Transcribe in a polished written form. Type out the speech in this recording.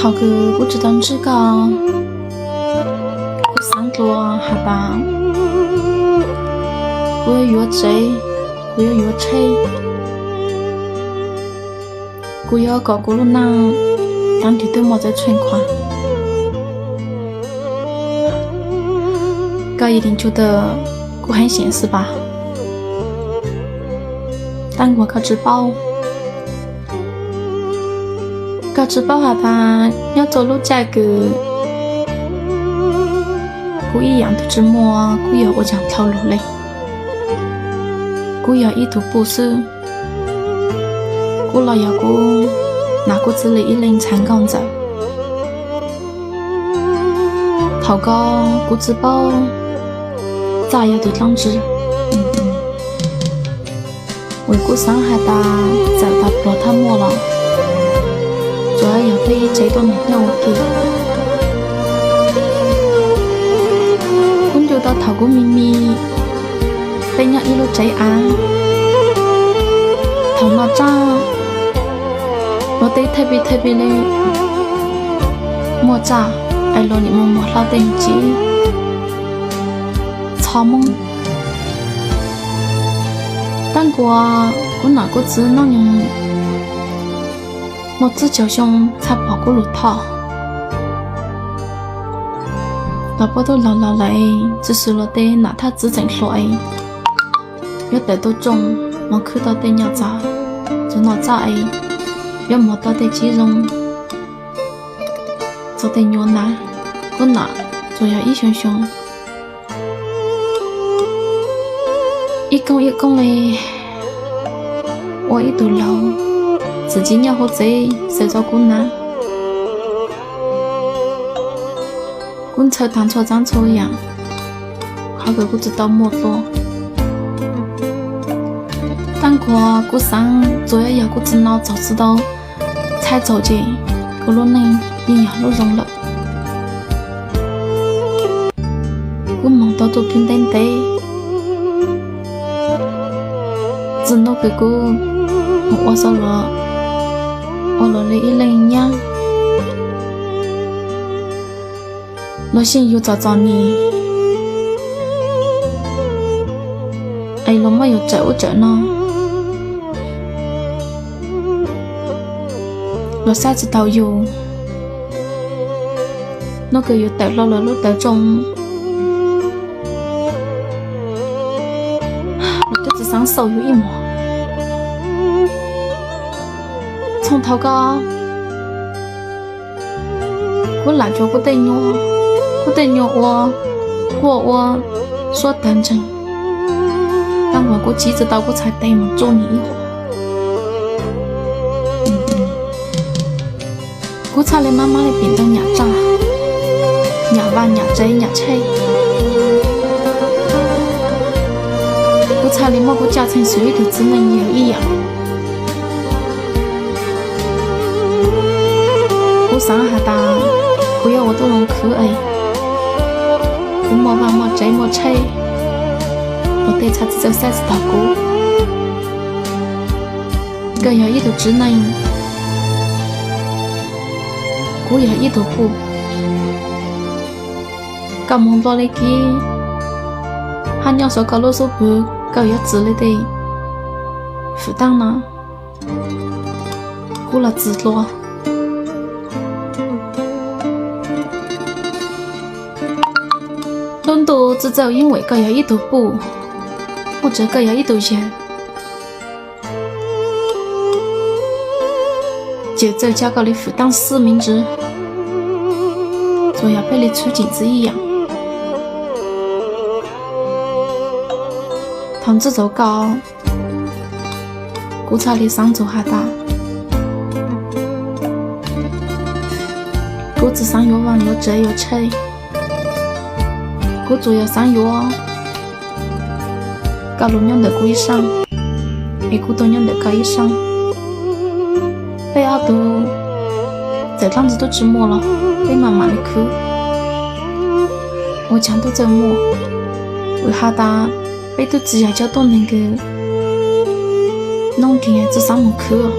好个不知道这个，我三多哈达，我要约贼，我要约车，我要搞咕噜那，当地都没在存款，哥一定觉得我很现实吧？但我可吃饱。搞吃饱下吧，要走路这个，我一样的折磨，我要我讲套路嘞，我要一头不是，我老要我拿过子里一领长杠子，头高我吃饱，咋要对当子，为我伤害大，再大不他摸了。主要要被这段年的我给，我就到头个秘密，被人一路追啊，头脑渣，我得特别嘞，莫渣，爱罗你莫老等级，草梦，但我哪个字那样？我自脚上才跑过路套，老婆都老嘞，只是了得拿他自整说哎，要得到中，我看到得鸟渣，就哪渣哎，要摸到得肌肉，做得牛奶，我拿就要一熊熊，一公嘞，我一头老。自己要好贼，谁照顾呢？滚车当车长车一样，好个不知道么多。但我上主要要个知脑早知道，才走进个路呢，也要路容了。我忙到都平等的，只弄个我说了。我落了一零样，我先又找你，哎，我没有走呢，我啥子都有，那个又得了路得中，我肚子上手有一抹。从头高，我来着我得我说等着，但我急着到我才对我做你一会，我才来慢慢的变到伢渣，伢娃伢仔伢菜，我才来某个家庭所有的只能有一样。我上下大，不要我都能去哎，我莫玩莫追莫吹，我得才只走三次大哥，我要一头智能，我要一头不，搞蒙多的给，还要说搞啰嗦不，搞要自己的负担呢，我了自落。轮到只走因为各有一头布，或者各有一头人，就走交高的负担4明治，就要被你处境子一样。同志走高，古草的上走下大，古子上有网有折有吹。我主要上药，搞路样的过一上，也过多样的搞一上，被阿都这样子都折磨了，被慢慢的去，我强都折磨，为哈达被都只要叫到那个弄点子上门去了。